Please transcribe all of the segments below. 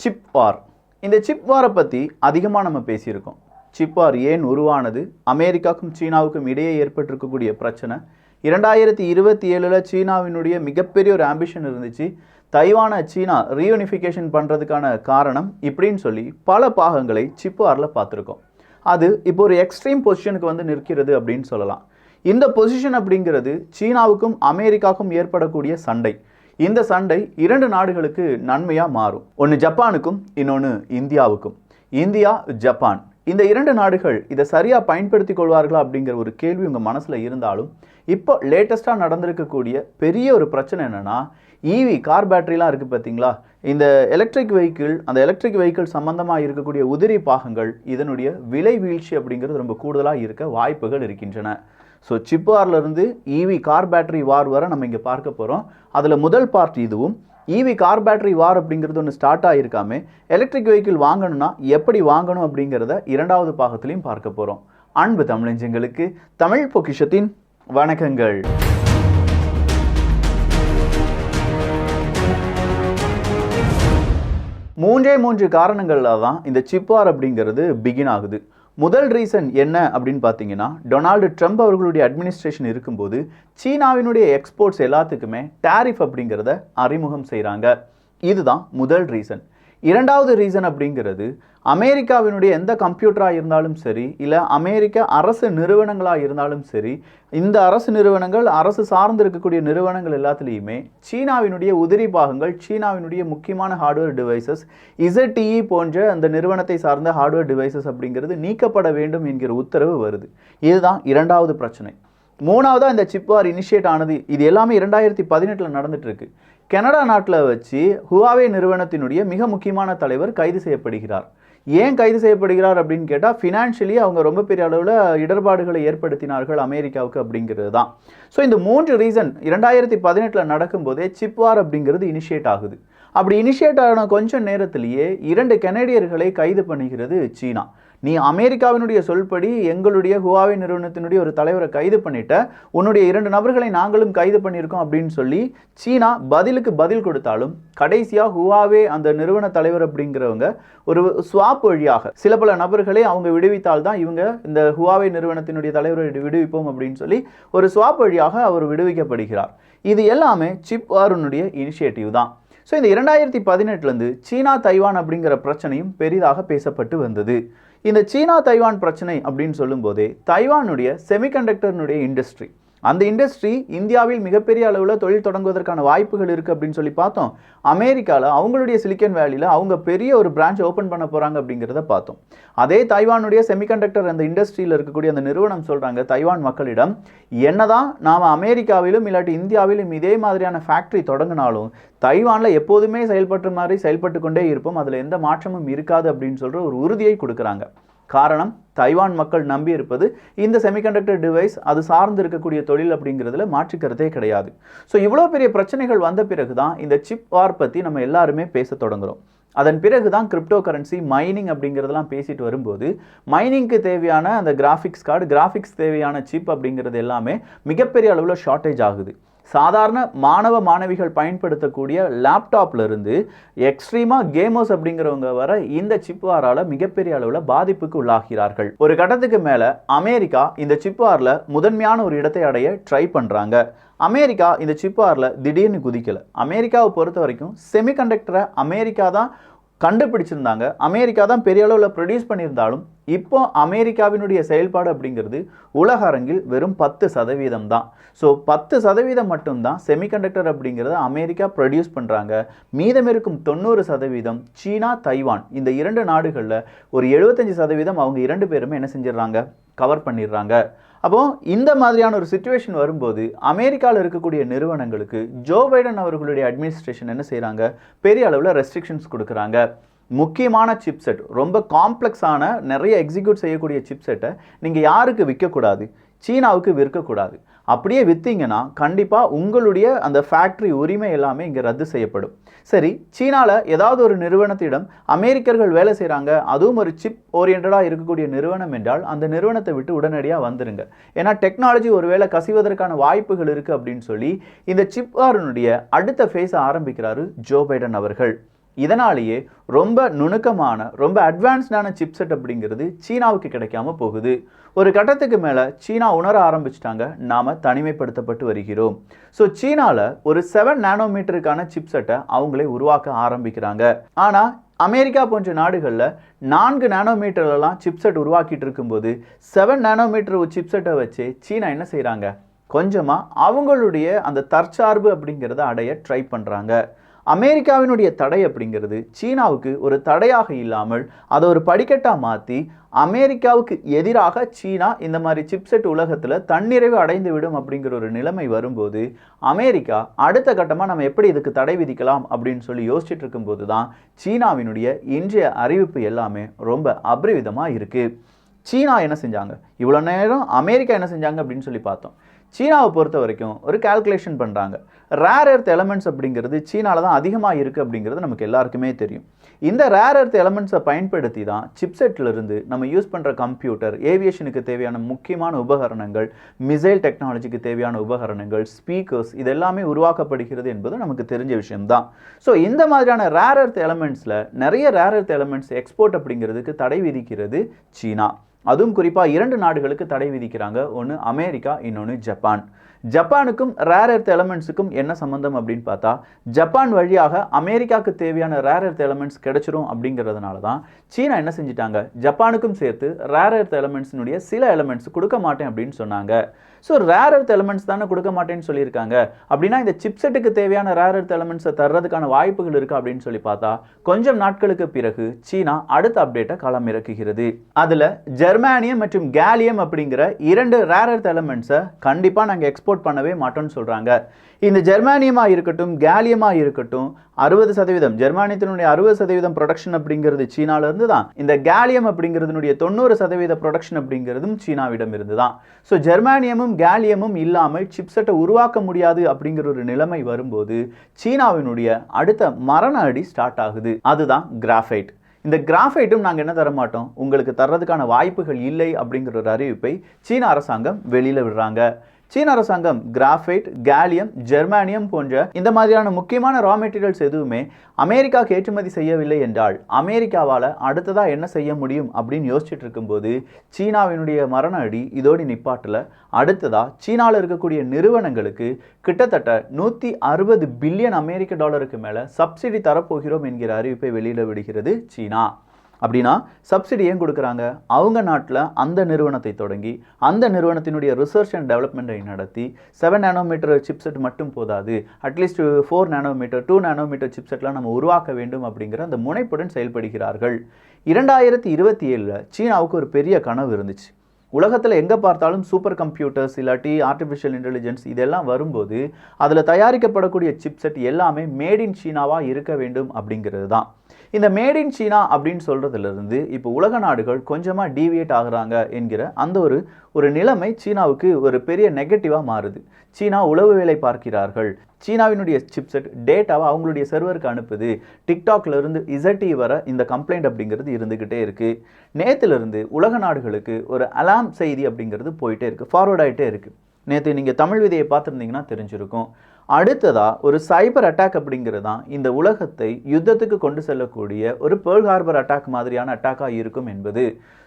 Chip வார். இந்த chip வாரை பற்றி அதிகமாக நம்ம பேசியிருக்கோம். சிப் வார் ஏன் உருவானது, அமெரிக்காவுக்கும் சீனாவுக்கும் இடையே ஏற்பட்டிருக்கக்கூடிய பிரச்சனை, 2027 சீனாவினுடைய மிகப்பெரிய ஒரு ஆம்பிஷன் இருந்துச்சு, தைவானை சீனா ரீயூனிஃபிகேஷன் பண்ணுறதுக்கான காரணம், இப்படின்னு சொல்லி பல பாகங்களை சிப் வாரில் பார்த்துருக்கோம். அது இப்போ ஒரு எக்ஸ்ட்ரீம் பொசிஷனுக்கு வந்து நிற்கிறது அப்படின்னு சொல்லலாம். இந்த பொசிஷன் அப்படிங்கிறது சீனாவுக்கும் அமெரிக்காவுக்கும் ஏற்படக்கூடிய சண்டை. இந்த சண்டை இரண்டு நாடுகளுக்கு நன்மையாக மாறும். ஒன்று ஜப்பானுக்கும், இன்னொன்று இந்தியாவுக்கும். இந்தியா, ஜப்பான், இந்த இரண்டு நாடுகள் இதை சரியாக பயன்படுத்தி கொள்வார்களா அப்படிங்கிற ஒரு கேள்வி உங்கள் மனசில் இருந்தாலும், இப்போ லேட்டஸ்ட்டாக நடந்திருக்கக்கூடிய பெரிய ஒரு பிரச்சனை என்னென்னா, கார் பேட்டரிலாம் இருக்குது பார்த்தீங்களா, இந்த எலக்ட்ரிக் வெஹிக்கிள், அந்த எலக்ட்ரிக் வெஹிக்கிள் சம்மந்தமாக இருக்கக்கூடிய உதிரி பாகங்கள், இதனுடைய விலை வீழ்ச்சி அப்படிங்கிறது ரொம்ப கூடுதலாக இருக்க வாய்ப்புகள் இருக்கின்றன. ஸோ சிப் வார்லேருந்து கார் பேட்டரி வார் வர நம்ம இங்கே பார்க்க போகிறோம். அதில் முதல் பார்ட் இதுவும். கார் பேட்டரி வார் அப்படிங்கிறது ஒன்று ஸ்டார்ட் ஆகியிருக்காமே, எலக்ட்ரிக் வெஹிக்கிள் வாங்கணும்னா எப்படி வாங்கணும் அப்படிங்கிறத இரண்டாவது பாகத்திலையும் பார்க்க போகிறோம். அன்பு தமிழஞ்சங்களுக்கு தமிழ் பொக்கிஷத்தின் வணக்கங்கள். மூன்று காரணங்களால் தான் இந்த சிப் வார் அப்படிங்கிறது பிகின் ஆகுது. முதல் ரீசன் என்ன அப்படின்னு பார்த்தீங்கன்னா, டொனால்டு ட்ரம்ப் அவர்களுடைய அட்மினிஸ்ட்ரேஷன் இருக்கும்போது சீனாவினுடைய எக்ஸ்போர்ட்ஸ் எல்லாத்துக்குமே டேரிஃப் அப்படிங்கிறத அறிமுகம் செய்கிறாங்க. இதுதான் முதல் ரீசன். இரண்டாவது ரீசன் அப்படிங்கிறது, அமெரிக்காவினுடைய எந்த கம்ப்யூட்டராக இருந்தாலும் சரி, இல்லை அமெரிக்க அரசு நிறுவனங்களாக இருந்தாலும் சரி, இந்த அரசு நிறுவனங்கள், அரசு சார்ந்து இருக்கக்கூடிய நிறுவனங்கள் எல்லாத்துலேயுமே சீனாவினுடைய உதிரி பாகங்கள், சீனாவினுடைய முக்கியமான ஹார்ட்வேர் டிவைசஸ், ZTE போன்ற அந்த நிறுவனத்தை சார்ந்த ஹார்ட்வேர் டிவைசஸ் அப்படிங்கிறது நீக்கப்பட வேண்டும் என்கிற உத்தரவு வருது. இதுதான் இரண்டாவது பிரச்சனை. மூணாவதாக இந்த சிப் வார் இனிஷியேட் ஆனது. இது எல்லாமே 2018 நடந்துட்டு இருக்கு. கனடா நாட்டில் வச்சு ஹுவாவே நிறுவனத்தினுடைய மிக முக்கியமான தலைவர் கைது செய்யப்படுகிறார். ஏன் கைது செய்யப்படுகிறார் அப்படின்னு கேட்டால், ஃபினான்ஷியலி அவங்க ரொம்ப பெரிய அளவில் இடர்பாடுகளை ஏற்படுத்தினார்கள் அமெரிக்காவுக்கு அப்படிங்கிறது தான். ஸோ இந்த மூன்று ரீசன் 2018 நடக்கும்போதே சிப் வார் அப்படிங்கிறது இனிஷியேட் ஆகுது. அப்படி இனிஷியேட் ஆன கொஞ்சம் நேரத்திலேயே 2 கனேடியர்களை கைது பண்ணுகிறது சீனா. நீ அமெரிக்காவினுடைய சொல்படி எங்களுடைய ஹுவாவே நிறுவனத்தினுடைய ஒரு தலைவரை கைது பண்ணிட்ட, உன்னுடைய 2 நபர்களை நாங்களும் கைது பண்ணியிருக்கோம் அப்படின்னு சொல்லி சீனா பதிலுக்கு பதில் கொடுத்தாலும், கடைசியாக ஹுவாவே அந்த நிறுவன தலைவர் அப்படிங்கிறவங்க ஒரு ஸ்வாப் வழியாக சில பல நபர்களை அவங்க விடுவித்தால் தான் இவங்க இந்த ஹுவாவே நிறுவனத்தினுடைய தலைவரை விடுவிப்போம் அப்படின்னு சொல்லி ஒரு ஸ்வாப் வழியாக அவர் விடுவிக்கப்படுகிறார். இது எல்லாமே சிப் வாரினுடைய இனிஷியேட்டிவ் தான். ஸோ இந்த 2018 சீனா தைவான் அப்படிங்கிற பிரச்சனையும் பெரிதாக பேசப்பட்டு வந்தது. இந்த சீனா தைவான் பிரச்சனை அப்படின்னு சொல்லும்போதே, தைவானுடைய செமிகண்டக்டர்னுடைய இண்டஸ்ட்ரி, அந்த இண்டஸ்ட்ரி இந்தியாவில் மிகப்பெரிய அளவில் தொழில் தொடங்குவதற்கான வாய்ப்புகள் இருக்குது அப்படின்னு சொல்லி பார்த்தோம். அமெரிக்காவில் அவங்களுடைய சிலிக்கன் வேலியில் அவங்க பெரிய ஒரு பிரான்ச் ஓப்பன் பண்ண போகிறாங்க அப்படிங்கிறத பார்த்தோம். அதே தைவானுடைய செமிகண்டக்டர் அந்த இண்டஸ்ட்ரியில் இருக்கக்கூடிய அந்த நிறுவனம் சொல்கிறாங்க தைவான் மக்களிடம், என்னதான் நாம் அமெரிக்காவிலும் இல்லாட்டி இந்தியாவிலும் இதே மாதிரியான ஃபேக்ட்ரி தொடங்கினாலும் தைவானில் எப்போதுமே செயல்பட்டு கொண்டே இருப்போம், அதில் எந்த மாற்றமும் இருக்காது அப்படின்னு சொல்கிற ஒரு உறுதியை கொடுக்குறாங்க. காரணம், தைவான் மக்கள் நம்பி இருப்பது இந்த செமிகண்டக்டர் டிவைஸ், அது சார்ந்து இருக்கக்கூடிய தொழில் அப்படிங்கிறதுல மாற்றுக்கிறதே கிடையாது. ஸோ இவ்வளோ பெரிய பிரச்சனைகள் வந்த பிறகு தான் இந்த சிப் வார் பற்றி நம்ம எல்லாருமே பேச தொடங்குறோம். அதன் பிறகு தான் கிரிப்டோ கரன்சி, மைனிங் அப்படிங்கிறதெல்லாம் பேசிட்டு வரும்போது, மைனிங்க்கு தேவையான அந்த கிராஃபிக்ஸ் கார்டு, கிராஃபிக்ஸ் தேவையான சிப் அப்படிங்கிறது எல்லாமே மிகப்பெரிய அளவில் ஷார்ட்டேஜ் ஆகுது. சாதாரண மாணவ மாணவிகள் பயன்படுத்தக்கூடிய லேப்டாப்ல இருந்து எக்ஸ்ட்ரீமாக கேமர்ஸ் அப்படிங்கிறவங்க வர இந்த சிப் வாரால் மிகப்பெரிய அளவில் பாதிப்புக்கு உள்ளாகிறார்கள். ஒரு கட்டத்துக்கு மேலே அமெரிக்கா இந்த சிப் வாரில் முதன்மையான ஒரு இடத்தை அடைய ட்ரை பண்ணுறாங்க. அமெரிக்கா இந்த சிப் வாரில் திடீர்னு குதிக்கலை. அமெரிக்காவை பொறுத்த வரைக்கும் செமிகண்டக்டரை அமெரிக்கா தான் கண்டுபிடிச்சிருந்தாங்க, அமெரிக்கா தான் பெரிய அளவில் ப்ரொடியூஸ் பண்ணியிருந்தாலும் இப்போ அமெரிக்காவினுடைய செயல்பாடு அப்படிங்கிறது உலக அரங்கில் வெறும் 10% தான். ஸோ 10% மட்டும்தான் செமிகண்டக்டர் அப்படிங்கிறத அமெரிக்கா ப்ரொடியூஸ் பண்ணுறாங்க. மீதம் இருக்கும் 90% சீனா, தைவான், இந்த 2 நாடுகளில் ஒரு 75% அவங்க 2 பேருமே என்ன செஞ்சிடறாங்க, கவர் பண்ணிடுறாங்க. அப்போ இந்த மாதிரியான ஒரு சிச்சுவேஷன் வரும்போது அமெரிக்காவில் இருக்கக்கூடிய நிறுவனங்களுக்கு ஜோ பைடன் அவர்களுடைய அட்மினிஸ்ட்ரேஷன் என்ன செய்கிறாங்க, பெரிய அளவில் ரெஸ்ட்ரிக்ஷன்ஸ் கொடுக்குறாங்க. முக்கியமான சிப்செட், ரொம்ப காம்ப்ளெக்ஸான நிறைய எக்ஸிக்யூட் செய்யக்கூடிய சிப்செட்டை நீங்கள் யாருக்கு விற்கக்கூடாது, சீனாவுக்கு விற்கக்கூடாது. அப்படியே விற்றீங்கன்னா கண்டிப்பாக உங்களுடைய அந்த ஃபேக்ட்ரி உரிமை எல்லாமே இங்கே ரத்து செய்யப்படும். சரி, சீனாவில் ஏதாவது ஒரு நிறுவனத்திடம் அமெரிக்கர்கள் வேலை செய்கிறாங்க, அதுவும் ஒரு சிப் ஓரியன்டாக இருக்கக்கூடிய நிறுவனம் என்றால் அந்த நிறுவனத்தை விட்டு உடனடியாக வந்துடுங்க. ஏன்னா டெக்னாலஜி ஒருவேளை கசிவதற்கான வாய்ப்புகள் இருக்குது அப்படின்னு சொல்லி இந்த சிப் வாரினுடைய அடுத்த ஃபேஸை ஆரம்பிக்கிறாரு ஜோ பைடன் அவர்கள். இதனாலேயே ரொம்ப நுணுக்கமான ரொம்ப அட்வான்ஸ்டான சிப்செட் அப்படிங்கிறது சீனாவுக்கு கிடைக்காம போகுது. ஒரு கட்டத்துக்கு மேலே சீனா உணர ஆரம்பிச்சிட்டாங்க, நாம் தனிமைப்படுத்தப்பட்டு வருகிறோம். ஸோ சீனாவில் ஒரு 7 நானோமீட்டருக்கான சிப்செட்டை அவங்களே உருவாக்க ஆரம்பிக்கிறாங்க. ஆனால் அமெரிக்கா போன்ற நாடுகளில் 4 நானோமீட்டர்லாம் சிப்செட் உருவாக்கிட்டு இருக்கும்போது 7 நானோமீட்டர் சிப்செட்டை வச்சு சீனா என்ன செய்கிறாங்க, கொஞ்சமாக அவங்களுடைய அந்த தற்சார்பு அப்படிங்கிறத அடைய ட்ரை பண்ணுறாங்க. அமெரிக்காவினுடைய தடை அப்படிங்கிறது சீனாவுக்கு ஒரு தடையாக இல்லாமல் அதை ஒரு படிக்கட்டாக மாற்றி அமெரிக்காவுக்கு எதிராக சீனா இந்த மாதிரி சிப்செட் உலகத்தில் தன்னிறைவு அடைந்து விடும் அப்படிங்கிற ஒரு நிலைமை வரும்போது அமெரிக்கா அடுத்த கட்டமாக நம்ம எப்படி இதுக்கு தடை விதிக்கலாம் அப்படின்னு சொல்லி யோசிச்சுட்டு இருக்கும்போது தான் சீனாவினுடைய இன்றைய அறிவிப்பு எல்லாமே ரொம்ப அபரிவிதமாக இருக்குது. சீனா என்ன செஞ்சாங்க, இவ்வளோ நேரம் அமெரிக்கா என்ன செஞ்சாங்க அப்படின்னு சொல்லி பார்த்தோம். சீனாவை பொறுத்த வரைக்கும் ஒரு கால்குலேஷன் பண்ணுறாங்க. ரேர் எர்த் எலமெண்ட்ஸ் அப்படிங்கிறது சீனாவில் தான் அதிகமாக இருக்குது அப்படிங்கிறது நமக்கு எல்லாருக்குமே தெரியும். இந்த ரேர் எர்த் எலமெண்ட்ஸை பயன்படுத்தி தான் சிப்செட்லேருந்து நம்ம யூஸ் பண்ணுற கம்ப்யூட்டர், ஏவியேஷனுக்கு தேவையான முக்கியமான உபகரணங்கள், மிசைல் டெக்னாலஜிக்கு தேவையான உபகரணங்கள், ஸ்பீக்கர்ஸ் இது எல்லாமே உருவாக்கப்படுகிறது என்பது நமக்கு தெரிஞ்ச விஷயம்தான். ஸோ இந்த மாதிரியான ரேர் எர்த் எலமெண்ட்ஸில் நிறைய ரேர் எர்த் எலமெண்ட்ஸ் எக்ஸ்போர்ட் அப்படிங்கிறதுக்கு தடை விதிக்கிறது சீனா. அதுவும் குறிப்பாக 2 நாடுகளுக்கு தடை விதிக்கிறாங்க. ஒன்று அமெரிக்கா, இன்னொன்று ஜப்பான். ஜப்பானுக்கும் ரேர் எர்த் எலமெண்ட்ஸுக்கும் என்ன சம்பந்தம் அப்படின்னு பார்த்தா, ஜப்பான் வழியாக அமெரிக்காவுக்கு தேவையான ரேர் எர்த் எலமெண்ட்ஸ் கிடைச்சிரும் அப்படிங்கிறதுனால தான் சீனா என்ன செஞ்சிட்டாங்க, ஜப்பானுக்கும் சேர்த்து ரேர் எர்த் எலமெண்ட்ஸினுடைய சில எலமெண்ட்ஸ் கொடுக்க மாட்டேன் அப்படின்னு சொன்னாங்க. ஸோ ரேர் எர்த் எலமெண்ட்ஸ் தானே கொடுக்க மாட்டேன்னு சொல்லியிருக்காங்க, அப்படின்னா இந்த சிப்செட்டுக்கு தேவையான ரேர் எர்த் எலமெண்ட்ஸை தர்றதுக்கான வாய்ப்புகள் இருக்குது அப்படின்னு சொல்லி பார்த்தா கொஞ்சம் நாட்களுக்கு பிறகு சீனா அடுத்த அப்டேட்டை களமிறக்குகிறது. அதில் ஜெர்மானியம் மற்றும் கேலியம் அப்படிங்கிற 2 ரேர் எர்த் எலமெண்ட்ஸை கண்டிப்பாக நாங்கள் எக்ஸ்போர்ட் பண்ணவே மாட்டோம்னு சொல்கிறாங்க. இந்த ஜெர்மானியமாக இருக்கட்டும், கேலியமாக இருக்கட்டும், 60% ஜெர்மானியத்தினுடைய 60% ப்ரொடக்ஷன் அப்படிங்கிறது சீனாவிலிருந்து தான். இந்த கேலியம் அப்படிங்கிறதுனுடைய 90% ப்ரொடக்ஷன் அப்படிங்கிறதும் சீனாவிடம் இருந்து தான். ஸோ ஜெர்மானியமும் கேலியமும் இல்லாமல் சிப்செட்டை உருவாக்க முடியாது அப்படிங்கிற ஒரு நிலைமை வரும்போது சீனாவினுடைய அடுத்த மரண அடி ஸ்டார்ட் ஆகுது. அதுதான் கிராஃபைட். இந்த கிராஃபைட்டும் நாங்கள் என்ன தர மாட்டோம், உங்களுக்கு தர்றதுக்கான வாய்ப்புகள் இல்லை அப்படிங்கிற ஒரு அறிவிப்பை சீன அரசாங்கம் வெளியில் விடுறாங்க. சீன அரசாங்கம் கிராஃபைட், கேலியம், ஜெர்மானியம் போன்ற இந்த மாதிரியான முக்கியமான ரா மெட்டீரியல்ஸ் எதுவுமே அமெரிக்காவுக்கு ஏற்றுமதி செய்யவில்லை என்றால் அமெரிக்காவால் அடுத்ததாக என்ன செய்ய முடியும் அப்படின்னு யோசிச்சுட்டு இருக்கும்போது சீனாவினுடைய மரண அடி இதோடு நிப்பாட்டில். அடுத்ததாக சீனாவில் இருக்கக்கூடிய நிறுவனங்களுக்கு கிட்டத்தட்ட 160 பில்லியன் அமெரிக்க டாலருக்கு மேலே சப்சிடி தரப்போகிறோம் என்கிற அறிவிப்பை வெளியிட விடுகிறது சீனா. அப்படின்னா சப்சிடி ஏன் கொடுக்குறாங்க, அவங்க நாட்டில் அந்த நிறுவனத்தை தொடங்கி அந்த நிறுவனத்தினுடைய ரிசர்ச் அண்ட் டெவலப்மெண்ட்டை நடத்தி 7 நானோமீட்டர் சிப்செட் மட்டும் போதாது, அட்லீஸ்ட் 4 நானோமீட்டர் 2 நானோமீட்டர் சிப்செட்லாம் நம்ம உருவாக்க வேண்டும் அப்படிங்கிற அந்த முனைப்புடன் செயல்படுகிறார்கள். 2027 சீனாவுக்கு ஒரு பெரிய கனவு இருந்துச்சு. உலகத்தில் எங்கே பார்த்தாலும் சூப்பர் கம்ப்யூட்டர்ஸ் இல்லாட்டி ஆர்டிஃபிஷியல் இன்டெலிஜென்ஸ் இதெல்லாம் வரும்போது அதில் தயாரிக்கப்படக்கூடிய சிப்செட் எல்லாமே மேட் இன் சீனாவாக இருக்க வேண்டும் அப்படிங்கிறது தான். இந்த மேட் இன் சீனா அப்படின்னு சொல்கிறதுலேருந்து இப்போ உலக நாடுகள் கொஞ்சமாக டீவியேட் ஆகுறாங்க என்கிற அந்த ஒரு நிலைமை சீனாவுக்கு ஒரு பெரிய நெகட்டிவாக மாறுது. சீனா உளவு வேலை பார்க்கிறார்கள். சீனாவினுடைய சிப்செட் டேட்டாவை அவங்களுடைய சர்வருக்கு அனுப்புது. டிக்டாக்ல இருந்து இசட்டி வர இந்த கம்ப்ளைண்ட் அப்படிங்கிறது இருந்துக்கிட்டே இருக்குது. நேற்றுலேருந்து உலக நாடுகளுக்கு ஒரு அலாம் செய்தி அப்படிங்கிறது போயிட்டே இருக்குது, ஃபார்வர்ட் ஆகிட்டே இருக்குது. நேற்று நீங்கள் தமிழ் விதையை பார்த்துருந்தீங்கன்னா தெரிஞ்சிருக்கும். அடுத்ததாக ஒரு சைபர் அட்டாக் அப்படிங்கிறது தான் இந்த உலகத்தை யுத்தத்துக்கு கொண்டு செல்லக்கூடிய ஒரு பேர்ல் ஹார்பர் அட்டாக் மாதிரியான அட்டாக்காக இருக்கும் என்பது.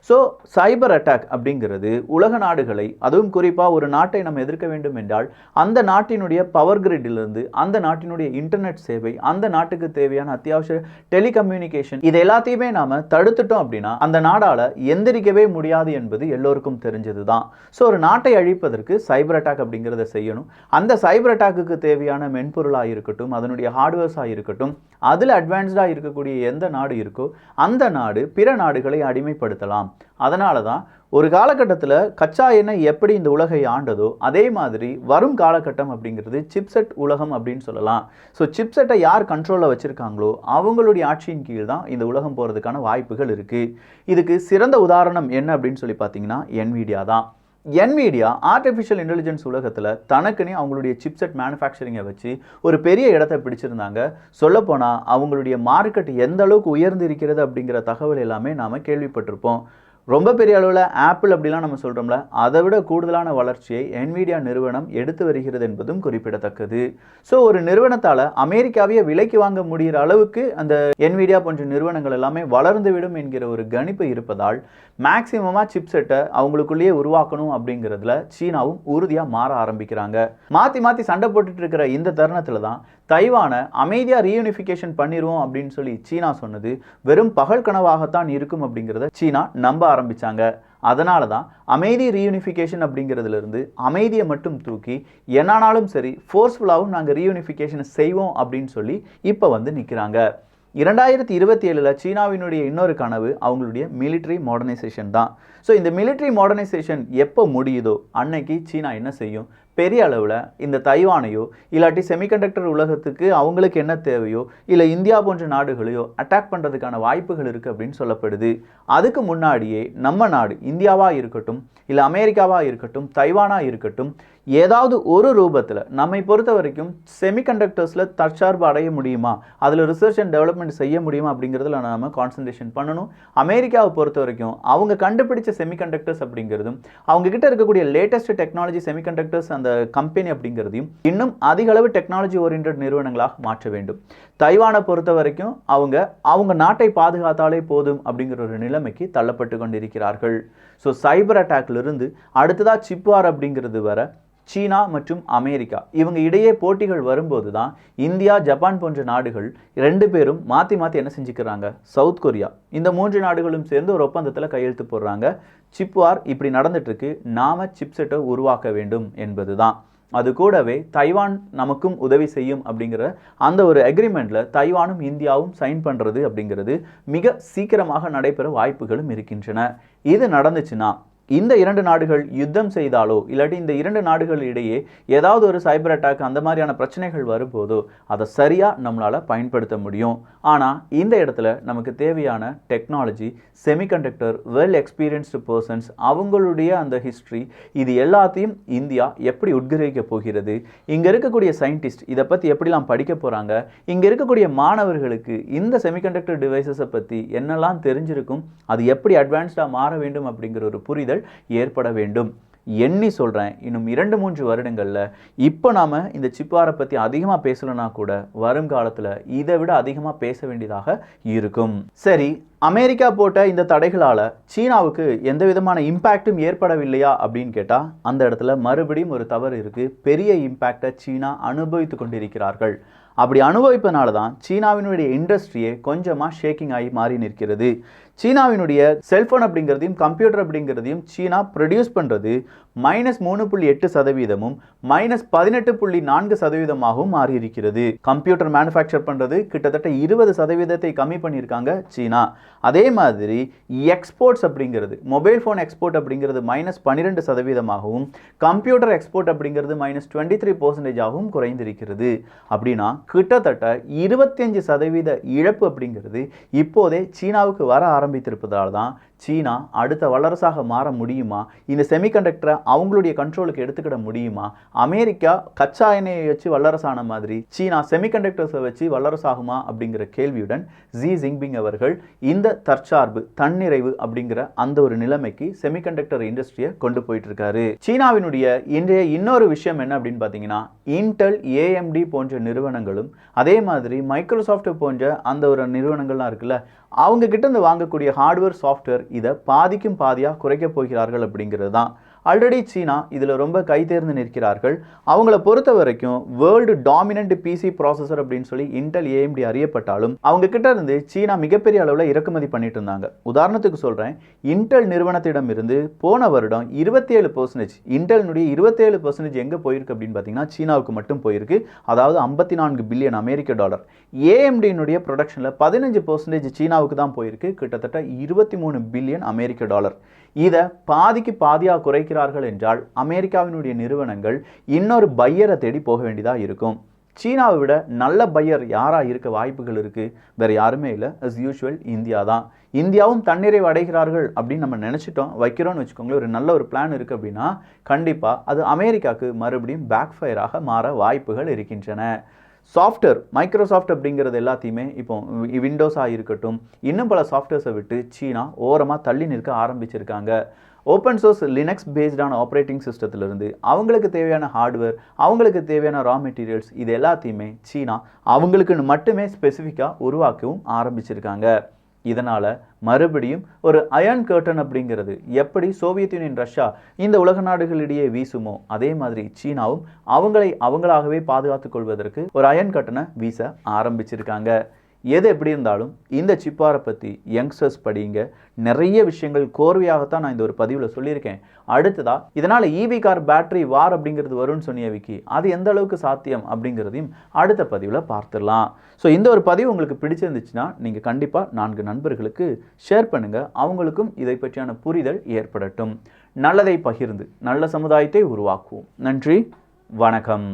ஸோ சைபர் அட்டாக் அப்படிங்கிறது உலக நாடுகளை, அதுவும் குறிப்பாக ஒரு நாட்டை நம்ம எதிர்க்க வேண்டும் என்றால் அந்த நாட்டினுடைய பவர் கிரிட்டிலிருந்து, அந்த நாட்டினுடைய இன்டர்நெட் சேவை, அந்த நாட்டுக்கு தேவையான அத்தியாவசிய டெலிகம்யூனிகேஷன் இது எல்லாத்தையுமே நாம் தடுத்துட்டோம் அப்படின்னா அந்த நாடால் எந்திரிக்கவே முடியாது என்பது எல்லோருக்கும் தெரிஞ்சது தான். ஸோ ஒரு நாட்டை அழிப்பதற்கு சைபர் அட்டாக் அப்படிங்கிறத செய்யணும். அந்த சைபர் அட்டாக்கு தேவையான மென்பொருளாக இருக்கட்டும், அதனுடைய ஹார்ட்வேர்ஸாக இருக்கட்டும், அதில் அட்வான்ஸ்டாக இருக்கக்கூடிய எந்த நாடு இருக்கோ அந்த நாடு பிற நாடுகளை அடிமைப்படுத்தலாம். அதனால தான் ஒரு காலகட்டத்தில் கச்சா எண்ணெய் எப்படி இந்த உலகை ஆண்டதோ அதே மாதிரி வரும் காலகட்டம் அப்படிங்கிறது சிப்செட் உலகம் அப்படின்னு சொல்லலாம். ஸோ சிப்செட்டை யார் கண்ட்ரோலில் வச்சுருக்காங்களோ அவங்களுடைய ஆட்சியின் கீழ் தான் இந்த உலகம் போகிறதுக்கான வாய்ப்புகள் இருக்குது. இதுக்கு சிறந்த உதாரணம் என்ன அப்படின்னு சொல்லி பார்த்தீங்கன்னா என்விடியா தான். என்விடியா ஆர்டிஃபிஷியல் இன்டெலிஜென்ஸ் உலகத்தில் தனக்குன்னே அவங்களுடைய சிப்செட் மேனுஃபேக்சரிங்கை வச்சு ஒரு பெரிய இடத்தை பிடிச்சிருந்தாங்க. சொல்லப்போனால் அவங்களுடைய மார்க்கெட் எந்த அளவுக்கு உயர்ந்து இருக்கிறது அப்படிங்கிற தகவல் எல்லாமே நாம் கேள்விப்பட்டிருப்போம். ரொம்ப பெரிய அளவில் ஆப்பிள் அப்படிலாம் நம்ம சொல்கிறோம்ல, அதை விட கூடுதலான வளர்ச்சியை என்விடியா நிறுவனம் எடுத்து வருகிறது என்பதும் குறிப்பிடத்தக்கது. ஸோ ஒரு நிறுவனத்தால் அமெரிக்காவையே விலைக்கு வாங்க முடிகிற அளவுக்கு அந்த என்விடியா போன்ற நிறுவனங்கள் எல்லாமே வளர்ந்துவிடும் என்கிற ஒரு கணிப்பு இருப்பதால் மேக்சிமமாக சிப்செட்டை அவங்களுக்குள்ளேயே உருவாக்கணும் அப்படிங்கிறதுல சீனாவும் உறுதியாக மாற ஆரம்பிக்கிறாங்க. மாற்றி மாற்றி சண்டை போட்டுட்டு இருக்கிற இந்த தருணத்தில் தான் தைவானை அமைதியாக ரீயூனிஃபிகேஷன் பண்ணிடுவோம் அப்படின்னு சொல்லி சீனா சொன்னது வெறும் பகல் கனவாகத்தான் இருக்கும் அப்படிங்கிறத சீனா நம்ப ஆரம்பிச்சாங்க. அதனால தான் அமைதி ரீயூனிஃபிகேஷன் அப்படிங்கிறதுலேருந்து அமைதியை மட்டும் தூக்கி என்னானாலும் சரி ஃபோர்ஸ்ஃபுல்லாகவும் நாங்கள் ரீயூனிஃபிகேஷன் செய்வோம் அப்படின்னு சொல்லி இப்போ வந்து நிற்கிறாங்க. 2027 சீனாவினுடைய இன்னொரு கனவு அவங்களுடைய மிலிட்ரி மாடர்னைசேஷன் தான். ஸோ இந்த மிலிட்ரி மாடர்னைசேஷன் எப்போ முடியுதோ அன்னைக்கு சீனா என்ன செய்யும், பெரிய அளவில் இந்த தைவானையோ இல்லாட்டி செமிகண்டக்டர் உலகத்துக்கு அவங்களுக்கு என்ன தேவையோ இல்லை இந்தியா போன்ற நாடுகளையோ அட்டாக் பண்ணுறதுக்கான வாய்ப்புகள் இருக்குது அப்படின்னு சொல்லப்படுது. அதுக்கு முன்னாடியே நம்ம நாடு இந்தியாவாக இருக்கட்டும் இல்லை அமெரிக்காவாக இருக்கட்டும் தைவானாக இருக்கட்டும் ஏதாவது ஒரு ரூபத்தில் நம்மை பொறுத்த வரைக்கும் செமிகண்டக்டர்ஸில் தற்சார்பு அடைய முடியுமா, அதில் ரிசர்ச் அண்ட் டெவலப்மெண்ட் செய்ய முடியுமா அப்படிங்கிறதுல நம்ம கான்சன்ட்ரேஷன் பண்ணணும். அமெரிக்காவை பொறுத்த வரைக்கும் அவங்க கண்டுபிடிச்ச செமிகண்டக்டர்ஸ் அப்படிங்கிறதும் அவங்க கிட்ட இருக்கக்கூடிய லேட்டஸ்ட் டெக்னாலஜி செமிகண்டக்டர்ஸ் அந்த கம்பெனி அப்படிங்கிறதையும் இன்னும் அதிக அளவு டெக்னாலஜி ஓரியன்ட் நிறுவனங்களாக மாற்ற வேண்டும். தைவானை பொறுத்த வரைக்கும் அவங்க நாட்டை பாதுகாத்தாலே போதும் அப்படிங்கிற ஒரு நிலைமைக்கு தள்ளப்பட்டு கொண்டிருக்கிறார்கள். ஸோ சைபர் அட்டாக்லிருந்து அடுத்ததாக சிப் வார் அப்படிங்கிறது வர சீனா மற்றும் அமெரிக்கா இவங்க இடையே போட்டிகள் வரும்போது தான் இந்தியா ஜப்பான் போன்ற நாடுகள் ரெண்டு பேரும் மாற்றி மாற்றி என்ன செஞ்சுக்கிறாங்க, சவுத் கொரியா இந்த 3 நாடுகளும் சேர்ந்து ஒரு ஒப்பந்தத்தில் கையெழுத்து போடுறாங்க. சிப் வார் இப்படி நடந்துட்டு இருக்கு, நாம சிப்செட்டை உருவாக்க வேண்டும் என்பது தான். அது கூடவே தைவான் நமக்கும் உதவி செய்யும் அப்படிங்கிற அந்த ஒரு அக்ரிமெண்ட்ல தைவானும் இந்தியாவும் சைன் பண்ணுறது அப்படிங்கிறது மிக சீக்கிரமாக நடைபெற வாய்ப்புகளும் இருக்கின்றன. இது நடந்துச்சுன்னா இந்த 2 நாடுகள் யுத்தம் செய்தாலோ இல்லாட்டி இந்த 2 நாடுகள் இடையே ஏதாவது ஒரு சைபர் அட்டாக் அந்த மாதிரியான பிரச்சனைகள் வரும்போதோ அதை சரியாக நம்மளால் பயன்படுத்த முடியும். ஆனால் இந்த இடத்துல நமக்கு தேவையான technology, semiconductor, well experienced persons, அவங்களுடைய அந்த ஹிஸ்ட்ரி, இது எல்லாத்தையும் இந்தியா எப்படி உட்கிரகிக்க போகிறது, இங்கே இருக்கக்கூடிய சயின்டிஸ்ட் இதை பற்றி எப்படிலாம் படிக்க போகிறாங்க, இங்கே இருக்கக்கூடிய மாணவர்களுக்கு இந்த செமிகண்டக்டர் டிவைசஸை பற்றி என்னெல்லாம் தெரிஞ்சிருக்கும், அது எப்படி அட்வான்ஸ்டாக மாற வேண்டும் அப்படிங்கிற ஒரு புரிதல் ஏற்பட வேண்டும். எண்ணி சொல்கிறேன், இன்னும் 2-3 வருடங்களில் இப்போ நாம் இந்த சிப்வாரை பற்றி அதிகமாக பேசலனா கூட வருங்காலத்தில் இதை விட அதிகமாக பேச வேண்டியதாக இருக்கும். சரி, அமெரிக்கா போட்ட இந்த தடைகளால் சீனாவுக்கு எந்த விதமான இம்பேக்டும் ஏற்படவில்லையா அப்படின்னு கேட்டால் அந்த இடத்துல மறுபடியும் ஒரு தவறு இருக்குது. பெரிய இம்பேக்டை சீனா அனுபவித்து கொண்டிருக்கிறார்கள். அப்படி அனுபவிப்பதனால தான் சீனாவினுடைய இண்டஸ்ட்ரியே கொஞ்சமாக ஷேக்கிங் ஆகி மாறி நிற்கிறது. சீனாவினுடைய செல்ஃபோன் அப்படிங்கிறதையும் கம்ப்யூட்டர் அப்படிங்கிறதையும் சீனா ப்ரொடியூஸ் பண்ணுறது -3.8%, -18.4%ஆகவும் மாறி இருக்கிறது. கம்ப்யூட்டர் மேனுஃபேக்சர் பண்ணுறது கிட்டத்தட்ட 20% கம்மி பண்ணியிருக்காங்க சீனா. அதே மாதிரி எக்ஸ்போர்ட்ஸ் அப்படிங்கிறது, மொபைல் ஃபோன் எக்ஸ்போர்ட் அப்படிங்கிறது -12%ஆகவும் கம்ப்யூட்டர் எக்ஸ்போர்ட் அப்படிங்கிறது -23%ஆகவும் குறைந்திருக்கிறது. அப்படின்னா கிட்டத்தட்ட 25% இழப்பு அப்படிங்கிறது இப்போதே சீனாவுக்கு வர ஆரம்பித்திருப்பதால் தான் சீனா அடுத்த வல்லரசாக மாற முடியுமா, இந்த செமிகண்டக்டரை அவங்களுடைய கண்ட்ரோலுக்கு எடுத்துக்கிட முடியுமா, அமெரிக்கா கச்சா எண்ணெயை வச்சு வல்லரசான மாதிரி சீனா செமிகண்டக்டர்ஸை வச்சு வல்லரசாகுமா அப்படிங்கிற கேள்வியுடன் ஜி ஜின்பிங் அவர்கள் இந்த தற்சார்பு தன்னிறைவு அப்படிங்கிற அந்த ஒரு நிலைமைக்கு செமிகண்டக்டர் இண்டஸ்ட்ரியை கொண்டு போயிட்டு இருக்காரு. சீனாவினுடைய இன்றைய இன்னொரு விஷயம் என்ன அப்படின்னு பார்த்தீங்கன்னா, இன்டெல், ஏஎம்டி போன்ற நிறுவனங்களும் அதே மாதிரி மைக்ரோசாஃப்ட் போன்ற அந்த ஒரு நிறுவனங்கள்லாம் இருக்குல்ல, அவங்க கிட்ட இருந்து வாங்கக்கூடிய ஹார்ட்வேர் சாஃப்ட்வேர் இதை பாதிக்கும் பாதியாக குறைக்க போகிறார்கள் அப்படிங்கிறது தான். ஆல்ரெடி சீனா இதில் ரொம்ப கை தேர்ந்து நிற்கிறார்கள். அவங்கள பொறுத்த வரைக்கும் வேர்ல்டு டாமினன்ட் பிசி ப்ராசஸர் அப்படின்னு சொல்லி இன்டெல், ஏஎம்டி அறியப்பட்டாலும் அவங்க கிட்ட இருந்து சீனா மிகப்பெரிய அளவில் இறக்குமதி பண்ணிட்டு இருந்தாங்க. உதாரணத்துக்கு சொல்கிறேன், இன்டெல் நிறுவனத்திடம் இருந்து போன வருடம் 27%, இன்டெல்னுடைய 27% எங்கே போயிருக்கு அப்படின்னு பார்த்தீங்கன்னா சீனாவுக்கு மட்டும் போயிருக்கு. அதாவது 54 பில்லியன் அமெரிக்க டாலர். ஏஎம்டியினுடைய ப்ரொடக்ஷனில் 15% சீனாவுக்கு தான் போயிருக்கு, கிட்டத்தட்ட 23 பில்லியன் அமெரிக்க டாலர். இதை பாதிக்கு பாதியாக குறைக்கிறார்கள் என்றால் அமெரிக்காவினுடைய நிறுவனங்கள் இன்னொரு பையரை தேடி போக வேண்டியதாக இருக்கும். சீனாவை விட நல்ல பையர் யாராக இருக்க வாய்ப்புகள் இருக்குது? வேறு யாருமே இல்லை, அஸ் யூஷுவல் இந்தியா தான். இந்தியாவும் தன்னிறைவு அடைகிறார்கள் அப்படின்னு நம்ம நினச்சிட்டோம் வைக்கிறோன்னு வச்சுக்கோங்களேன், ஒரு நல்ல ஒரு பிளான் இருக்குது அப்படின்னா கண்டிப்பாக அது அமெரிக்காவுக்கு மறுபடியும் பேக் ஃபயராக மாற வாய்ப்புகள் இருக்கின்றன. சாஃப்ட்வேர் மைக்ரோசாஃப்ட் அப்படிங்கிறது எல்லாத்தையுமே இப்போ விண்டோஸாக இருக்கட்டும், இன்னும் பல சாஃப்ட்வேர்ஸை விட்டு சீனா ஓரமாக தள்ளி நிற்க ஆரம்பிச்சிருக்காங்க. ஓப்பன் சோர்ஸ் லினக்ஸ் பேஸ்டான ஆப்ரேட்டிங் சிஸ்டத்திலிருந்து அவங்களுக்கு தேவையான ஹார்ட்வேர், அவங்களுக்கு தேவையான ரா மெட்டீரியல்ஸ், இது எல்லாத்தையுமே சீனா அவங்களுக்குன்னு மட்டுமே ஸ்பெசிஃபிக்காக உருவாக்கவும் ஆரம்பிச்சிருக்காங்க. இதனால் மறுபடியும் ஒரு அயர்ன் கர்டன் அப்படிங்கிறது எப்படி சோவியத் யூனியன், ரஷ்யா இந்த உலக நாடுகளிடையே வீசுமோ அதே மாதிரி சீனாவும் அவங்களாகவே பாதுகாத்துக் கொள்வதற்கு ஒரு அயர்ன் கர்டனை வீச ஆரம்பிச்சிருக்காங்க. எது எப்படி இருந்தாலும் இந்த சிப்பாரை பற்றி யங்ஸ்டர்ஸ் படிங்க. நிறைய விஷயங்கள் கோர்வையாகத்தான் நான் இந்த ஒரு பதிவில் சொல்லியிருக்கேன். அடுத்ததா இதனால் ஈவி கார் பேட்டரி வார் அப்படிங்கிறது வரும்னு சொன்னிய விக்கி, அது எந்த அளவுக்கு சாத்தியம் அப்படிங்கிறதையும் அடுத்த பதிவில் பார்த்துடலாம். ஸோ இந்த ஒரு பதிவு உங்களுக்கு பிடிச்சிருந்துச்சுன்னா நீங்கள் கண்டிப்பாக 4 நண்பர்களுக்கு ஷேர் பண்ணுங்கள். அவங்களுக்கும் இதை பற்றியான புரிதல் ஏற்படட்டும். நல்லதை பகிர்ந்து நல்ல சமுதாயத்தை உருவாக்குவோம். நன்றி, வணக்கம்.